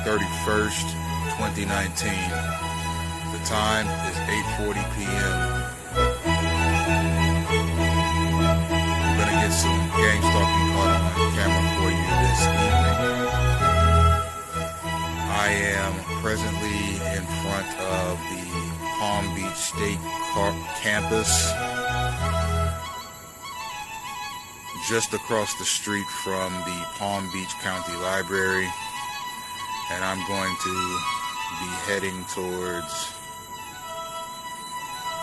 31st, 2019. The time is 8:40 p.m. I'm going to get some gang stalking caught on camera for you this evening. I am presently in front of the Palm Beach State campus, just across the street from the Palm Beach County Library, and I'm going to be heading towards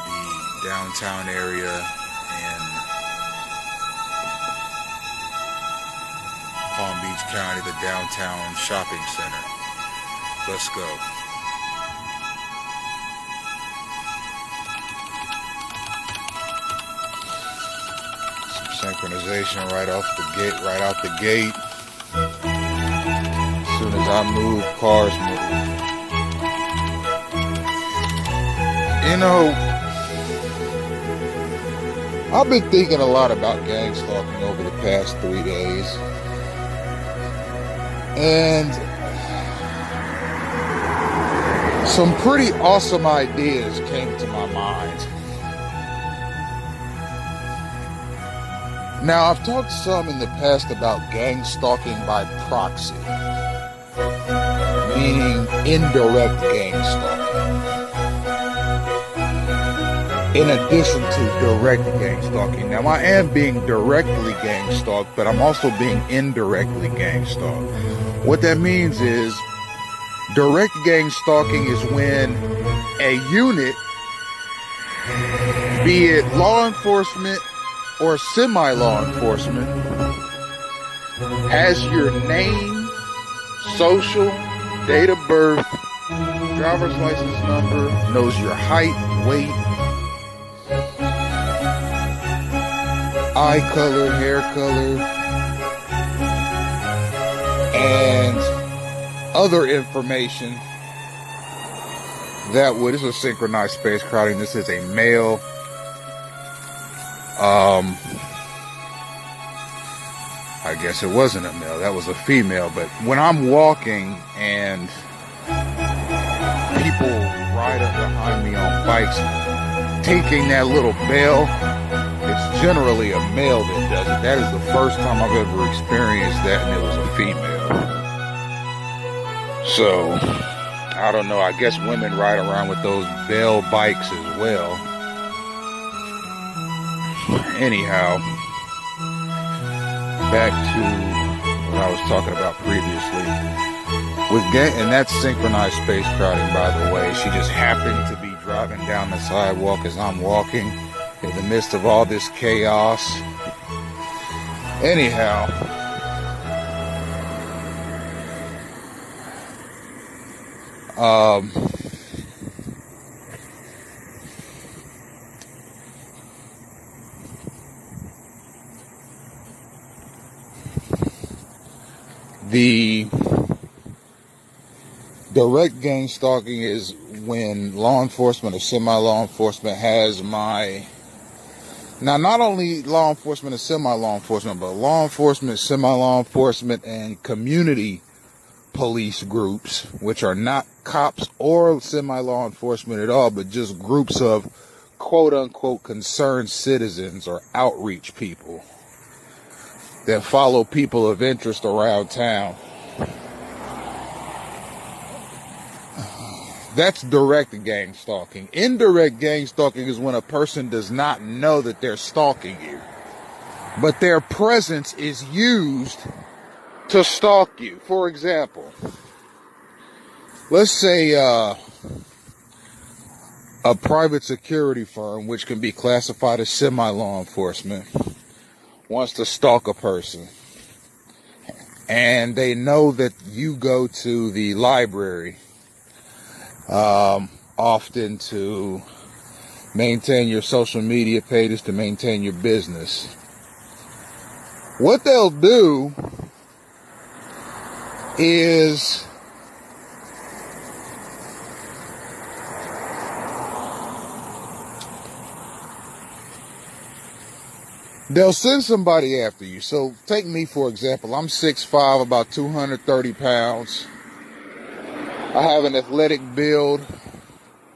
the downtown area in Palm Beach County, the downtown shopping center. Let's go. Synchronization right out the gate. As soon as I move, cars move. You know, I've been thinking a lot about gang stalking over the past 3 days. And some pretty awesome ideas came to my mind. Now, I've talked some in the past about gang stalking by proxy, meaning indirect gang stalking, in addition to direct gang stalking. Now, I am being directly gang stalked, but I'm also being indirectly gang stalked. What that means is, direct gang stalking is when a unit, be it law enforcement or semi-law enforcement, has your name, social, date of birth, driver's license number, knows your height, weight, eye color, hair color, and other information that would, this is a synchronized space crowding, this is a male. I guess it wasn't a male, that was a female. But when I'm walking and people ride up behind me on bikes taking that little bell, it's generally a male that does it. That is the first time I've ever experienced that, and it was a female. So, I don't know, I guess women ride around with those bell bikes as well. Anyhow, back to what I was talking about previously. And that's synchronized space crowding, by the way. She just happened to be driving down the sidewalk as I'm walking in the midst of all this chaos. Anyhow, the direct gang stalking is when law enforcement or semi-law enforcement has my, now not only law enforcement and semi-law enforcement, but law enforcement, semi-law enforcement, and community police groups, which are not cops or semi-law enforcement at all, but just groups of quote-unquote concerned citizens or outreach people that follow people of interest around town. That's direct gang stalking. Indirect gang stalking is when a person does not know that they're stalking you, but their presence is used to stalk you. For example, let's say a private security firm, which can be classified as semi-law enforcement, wants to stalk a person, and they know that you go to the library often to maintain your social media pages, to maintain your business. What they'll do is they'll send somebody after you. So take me, for example. I'm 6'5", about 230 pounds. I have an athletic build.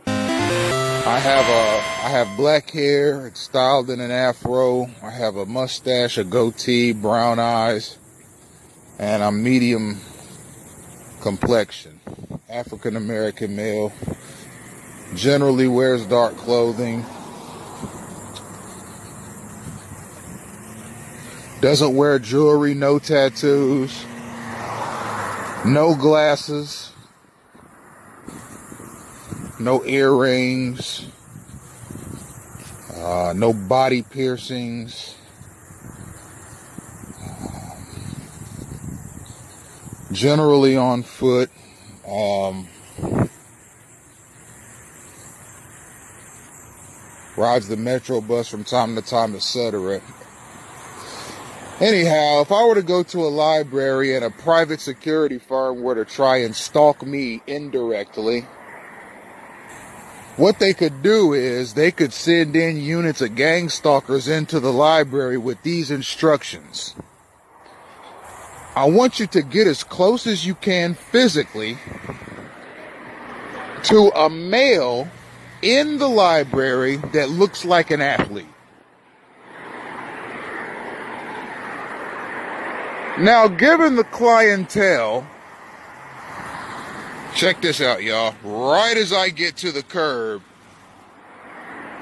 I have black hair. It's styled in an afro. I have a mustache, a goatee, brown eyes, and I'm medium complexion. African American male. Generally wears dark clothing. Doesn't wear jewelry, no tattoos, no glasses, no earrings, no body piercings. Generally on foot. Rides the metro bus from time to time, etc. Anyhow, if I were to go to a library and a private security firm were to try and stalk me indirectly, what they could do is they could send in units of gang stalkers into the library with these instructions. I want you to get as close as you can physically to a male in the library that looks like an athlete. Now, given the clientele, check this out, y'all. Right as I get to the curb,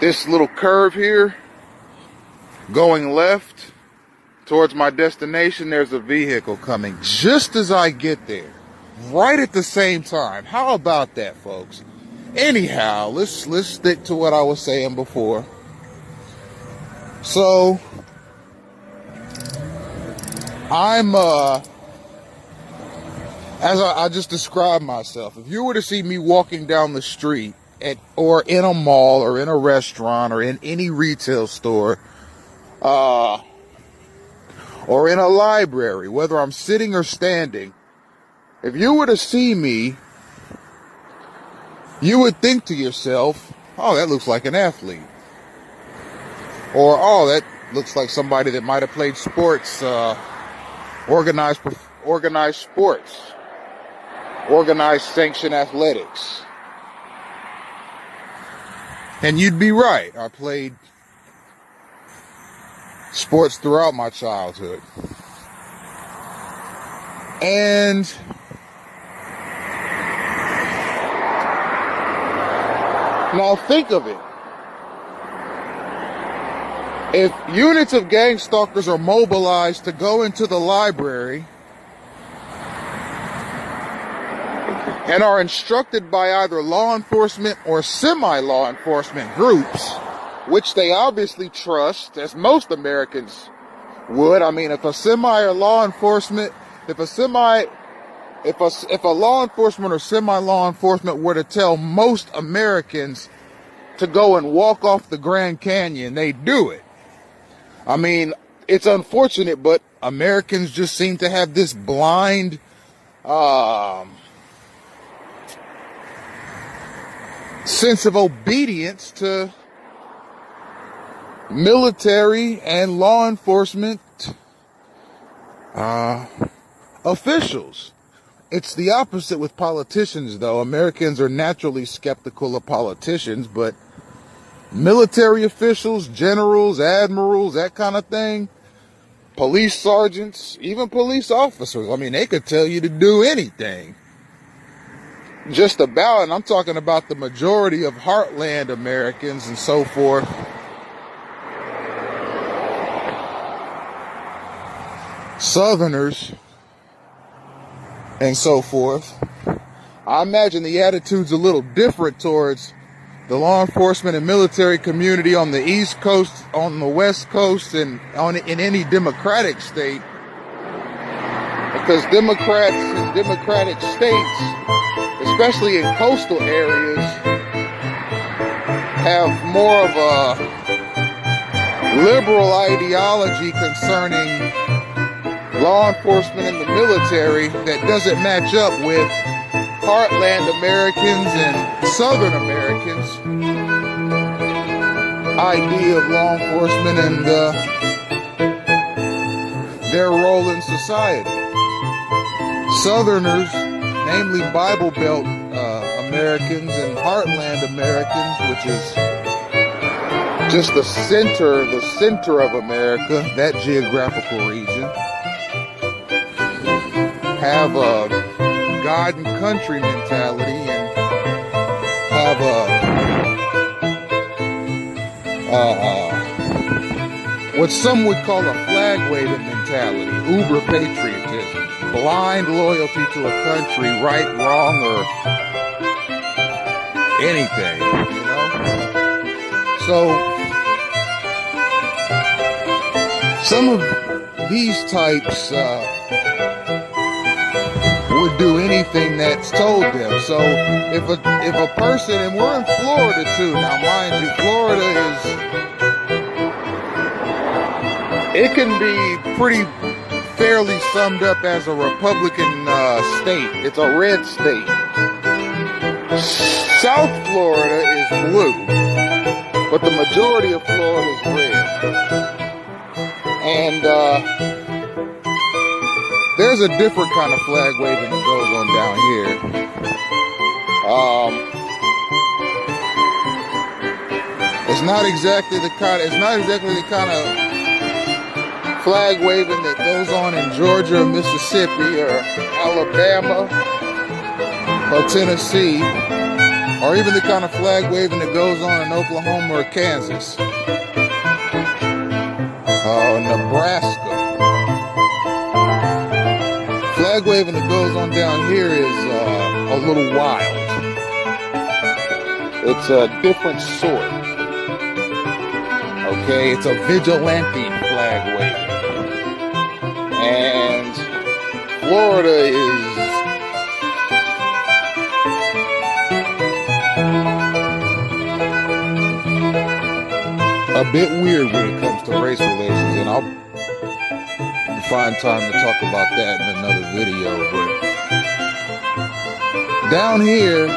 this little curve here, going left towards my destination, there's a vehicle coming just as I get there, right at the same time. How about that, folks? Anyhow, let's stick to what I was saying before. So, I'm, as I just described myself, if you were to see me walking down the street or in a mall or in a restaurant or in any retail store, or in a library, whether I'm sitting or standing, if you were to see me, you would think to yourself, oh, that looks like an athlete. Or, oh, that looks like somebody that might have played sports, organized sports, organized sanctioned athletics. And you'd be right. I played sports throughout my childhood. And now think of it. If units of gang stalkers are mobilized to go into the library and are instructed by either law enforcement or semi-law enforcement groups, which they obviously trust, as most Americans would. I mean, if a law enforcement or semi-law enforcement were to tell most Americans to go and walk off the Grand Canyon, they do it. I mean, it's unfortunate, but Americans just seem to have this blind, sense of obedience to military and law enforcement officials. It's the opposite with politicians, though. Americans are naturally skeptical of politicians, but military officials, generals, admirals, that kind of thing, police sergeants, even police officers, I mean, they could tell you to do anything. Just about, and I'm talking about the majority of heartland Americans and so forth. Southerners and so forth. I imagine the attitude's a little different towards the law enforcement and military community on the East Coast, on the West Coast, and in any Democratic state. Because Democrats in Democratic states, especially in coastal areas, have more of a liberal ideology concerning law enforcement and the military that doesn't match up with heartland Americans and Southern Americans' idea of law enforcement and their role in society. Southerners, namely Bible Belt Americans and heartland Americans, which is just the center of America, that geographical region, have a God and country mentality and have what some would call a flag waving mentality, uber patriotism, blind loyalty to a country, right, wrong, or anything, you know? So, some of these types would do anything that's told them. So, if a person, and we're in Florida too, now mind you, Florida it can be pretty fairly summed up as a Republican state. It's a red state. South Florida is blue, but the majority of Florida is red. And there's a different kind of flag waving that goes on down here. It's not exactly the kind of flag waving that goes on in Georgia or Mississippi or Alabama or Tennessee, or even the kind of flag waving that goes on in Oklahoma or Kansas, or Nebraska. Flag waving that goes on down here is a little wild. It's a different sort. Okay, it's a vigilante flag waving. And Florida is a bit weird when it comes to race relations, and I'll find time to talk about that in another video. But down here,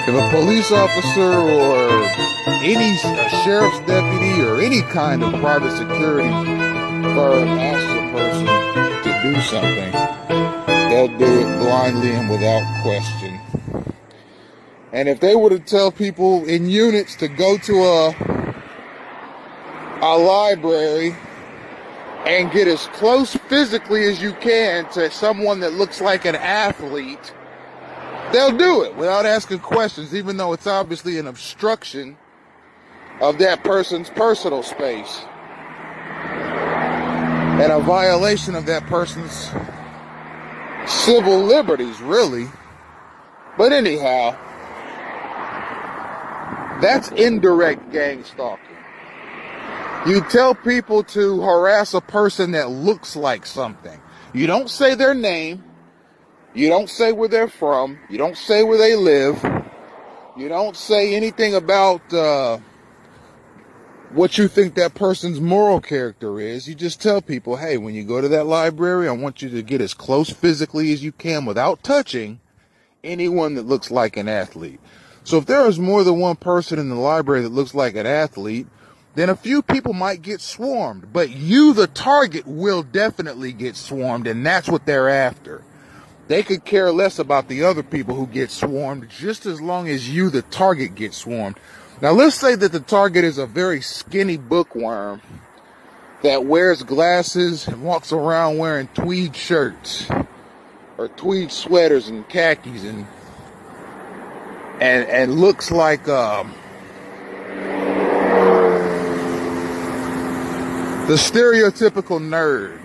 if a police officer or any sheriff's deputy or any kind of private security firm asks a person to do something, they'll do it blindly and without question. And if they were to tell people in units to go to a library and get as close physically as you can to someone that looks like an athlete, they'll do it without asking questions, even though it's obviously an obstruction of that person's personal space and a violation of that person's civil liberties, really. But anyhow, that's indirect gang stalking. You tell people to harass a person that looks like something. You don't say their name. You don't say where they're from. You don't say where they live. You don't say anything about what you think that person's moral character is. You just tell people, hey, when you go to that library, I want you to get as close physically as you can without touching anyone that looks like an athlete. So if there is more than one person in the library that looks like an athlete, then a few people might get swarmed. But you, the target, will definitely get swarmed, and that's what they're after. They could care less about the other people who get swarmed, just as long as you, the target, get swarmed. Now, let's say that the target is a very skinny bookworm that wears glasses and walks around wearing tweed shirts or tweed sweaters and khakis and looks like the stereotypical nerd.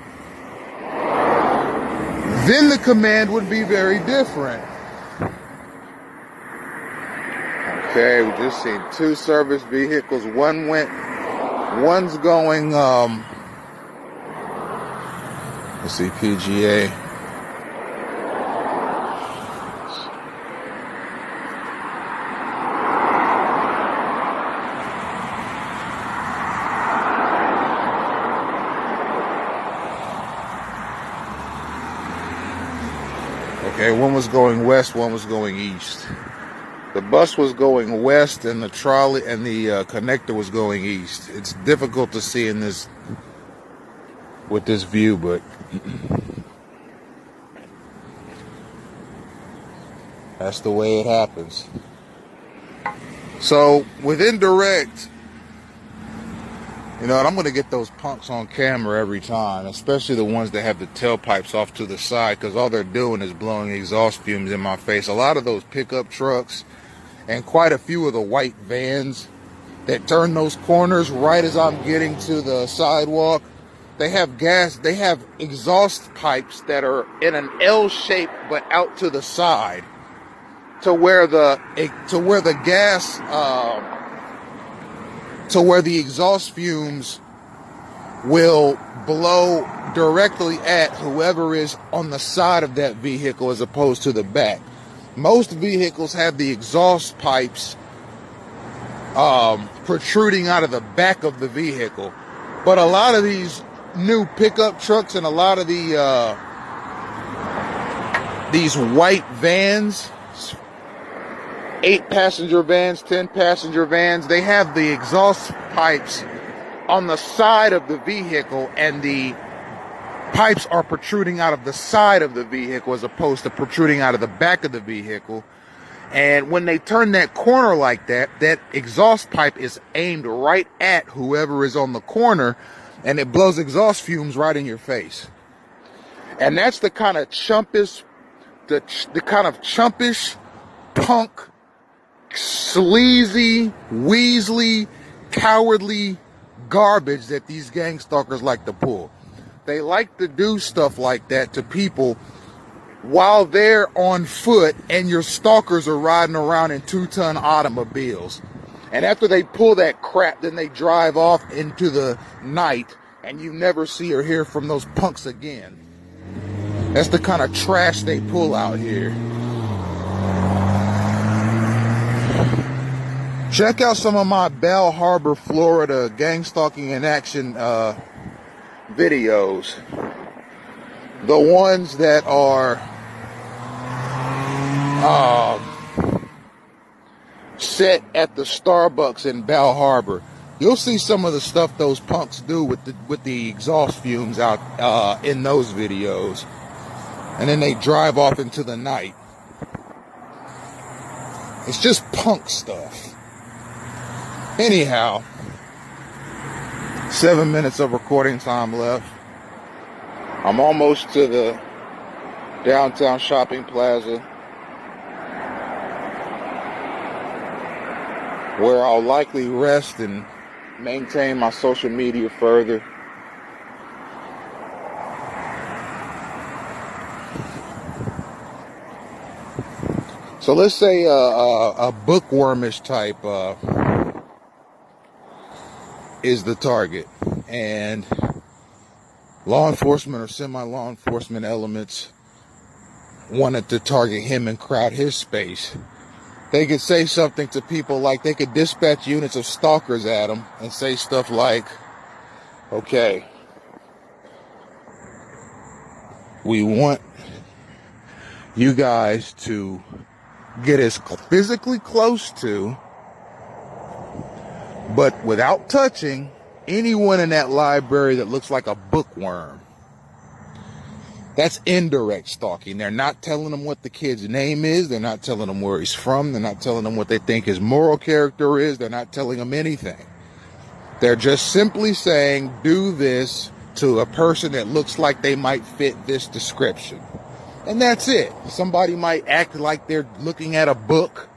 Then the command would be very different. Okay, we just seen 2 service vehicles. One's going, let's see, PGA. Okay, one was going west, one was going east. The bus was going west, and the trolley and the connector was going east. It's difficult to see in this with this view, but That's the way it happens. So with indirect, you know, and I'm going to get those punks on camera every time, especially the ones that have the tailpipes off to the side, because all they're doing is blowing exhaust fumes in my face. A lot of those pickup trucks and quite a few of the white vans that turn those corners right as I'm getting to the sidewalk, they have exhaust pipes that are in an L shape but out to the side, to where the exhaust fumes will blow directly at whoever is on the side of that vehicle as opposed to the back. Most vehicles have the exhaust pipes protruding out of the back of the vehicle, but a lot of these new pickup trucks and a lot of these white vans, 8-passenger vans, 10-passenger vans, they have the exhaust pipes on the side of the vehicle, and the pipes are protruding out of the side of the vehicle as opposed to protruding out of the back of the vehicle. And when they turn that corner like that, that exhaust pipe is aimed right at whoever is on the corner, and it blows exhaust fumes right in your face. And that's the kind of chumpish, the kind of chumpish, punk, sleazy, weaselly, cowardly garbage that these gang stalkers like to pull. They like to do stuff like that to people while they're on foot and your stalkers are riding around in 2-ton automobiles. And after they pull that crap, then they drive off into the night and you never see or hear from those punks again. That's the kind of trash they pull out here. Check out some of my Bell Harbor, Florida gang stalking in action videos. The ones that are set at the Starbucks in Bell Harbor. You'll see some of the stuff those punks do with the exhaust fumes out in those videos. And then they drive off into the night. It's just punk stuff. Anyhow, 7 minutes of recording time left. I'm almost to the downtown shopping plaza, where I'll likely rest and maintain my social media further. So let's say a bookwormish type is the target, and law enforcement or semi-law enforcement elements wanted to target him and crowd his space. They could say something to people like, they could dispatch units of stalkers at him and say stuff like, okay, we want you guys to get as physically close to, but without touching, anyone in that library that looks like a bookworm. That's indirect stalking. They're not telling them what the kid's name is. They're not telling them where he's from. They're not telling them what they think his moral character is. They're not telling them anything. They're just simply saying, do this to a person that looks like they might fit this description. And that's it. Somebody might act like they're looking at a book.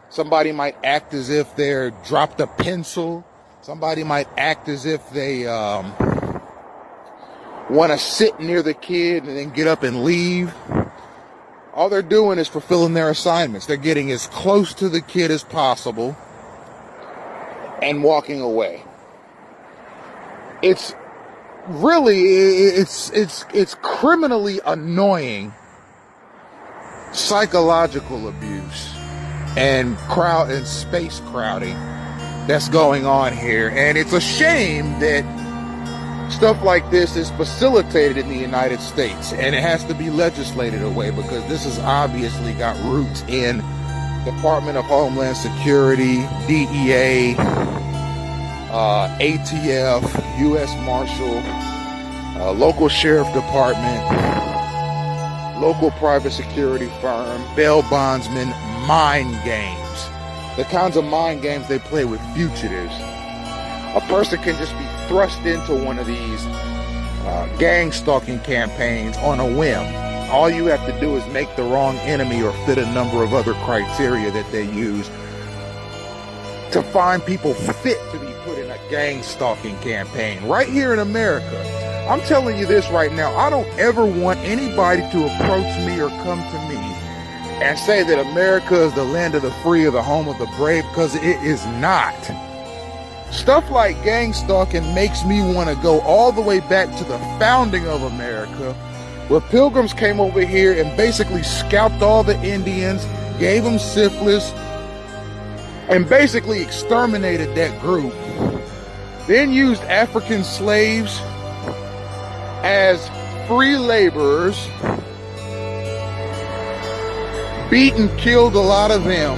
Somebody might act as if they're dropped a pencil. Somebody might act as if they want to sit near the kid and then get up and leave. All they're doing is fulfilling their assignments. They're getting as close to the kid as possible and walking away. It's really, it's criminally annoying psychological abuse and crowd and space crowding that's going on here. And it's a shame that stuff like this is facilitated in the United States, and it has to be legislated away, because this has obviously got roots in Department of Homeland Security, DEA, ATF, U.S. Marshal, local sheriff department, local private security firm, bail bondsmen, mind games. The kinds of mind games they play with fugitives. A person can just be thrust into one of these gang-stalking campaigns on a whim. All you have to do is make the wrong enemy or fit a number of other criteria that they use to find people fit to be put in a gang-stalking campaign right here in America. I'm telling you this right now, I don't ever want anybody to approach me or come to me and say that America is the land of the free or the home of the brave, because it is not. Stuff like gang stalking makes me want to go all the way back to the founding of America, where pilgrims came over here and basically scalped all the Indians, gave them syphilis, and basically exterminated that group. Then used African slaves as free laborers, beat and killed a lot of them.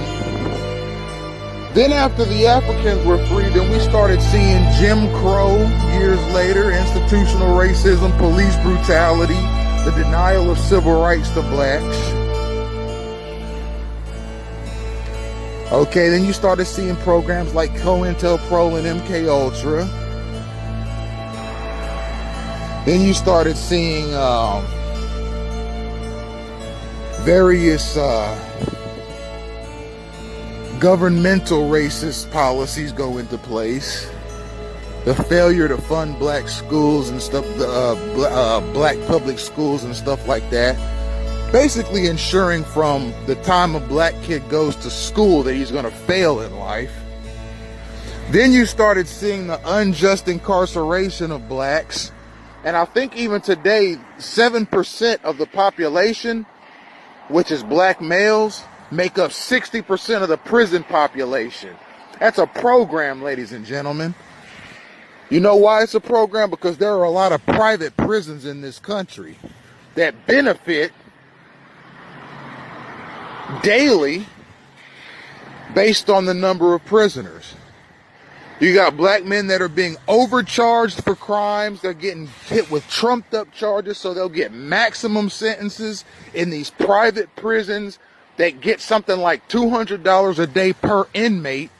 Then after the Africans were free, then we started seeing Jim Crow years later, institutional racism, police brutality, the denial of civil rights to blacks. Okay, then you started seeing programs like COINTELPRO and MK Ultra. Then you started seeing various governmental racist policies go into place. The failure to fund black schools and stuff, black public schools and stuff like that. Basically ensuring from the time a black kid goes to school that he's going to fail in life. Then you started seeing the unjust incarceration of blacks. And I think even today, 7% of the population, which is black males, make up 60% of the prison population. That's a program, ladies and gentlemen. You know why it's a program? Because there are a lot of private prisons in this country that benefit daily based on the number of prisoners. You got black men that are being overcharged for crimes. They're getting hit with trumped up charges, so they'll get maximum sentences in these private prisons that get something like $200 a day per inmate,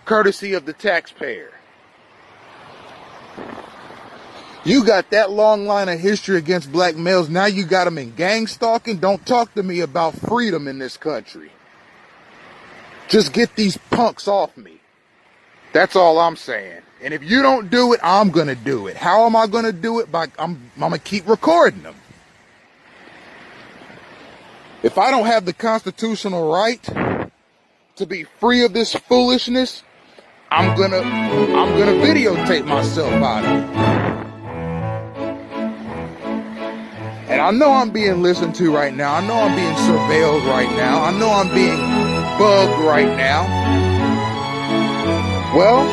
courtesy of the taxpayer. You got that long line of history against black males. Now you got them in gang stalking. Don't talk to me about freedom in this country. Just get these punks off me. That's all I'm saying. And if you don't do it, I'm going to do it. How am I going to do it? I'm going to keep recording them. If I don't have the constitutional right to be free of this foolishness, I'm gonna videotape myself out of it. And I know I'm being listened to right now. I know I'm being surveilled right now. I know I'm being bugged right now. Well,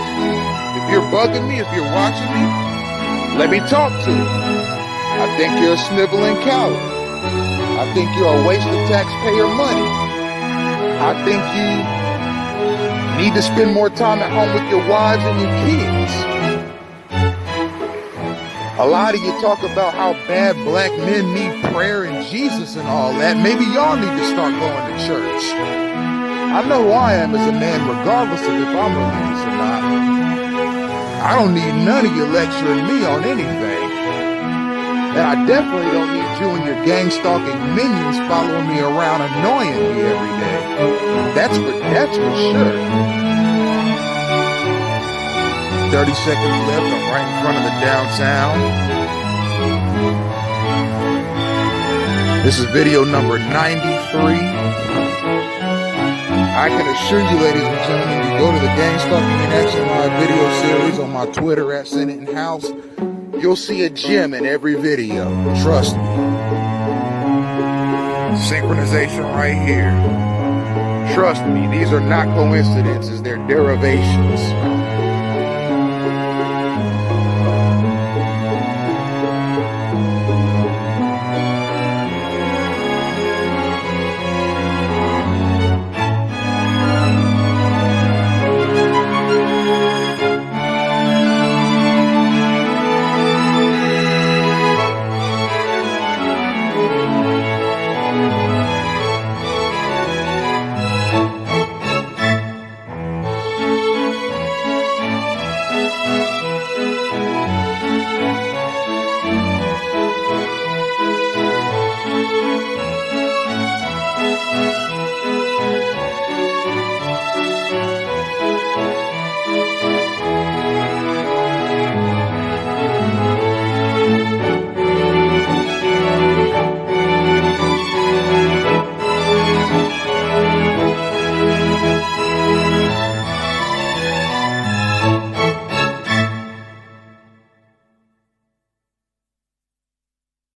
if you're bugging me, if you're watching me, let me talk to you. I think you're a sniveling coward. I think you're a waste of taxpayer money. I think you need to spend more time at home with your wives and your kids. A lot of you talk about how bad black men need prayer and Jesus and all that. Maybe y'all need to start going to church. I know who I am as a man, regardless of if I'm religious or not. I don't need none of you lecturing me on anything. And I definitely don't need you and your gang-stalking minions following me around annoying me every day. That's for sure. 30 seconds left. I'm right in front of the downtown. This is video number 93. I can assure you, ladies and gentlemen, you go to the Gang-stalking in Action Live video series on my Twitter at Senate and House, you'll see a gem in every video. Trust me. Synchronization right here. Trust me, these are not coincidences, they're derivations.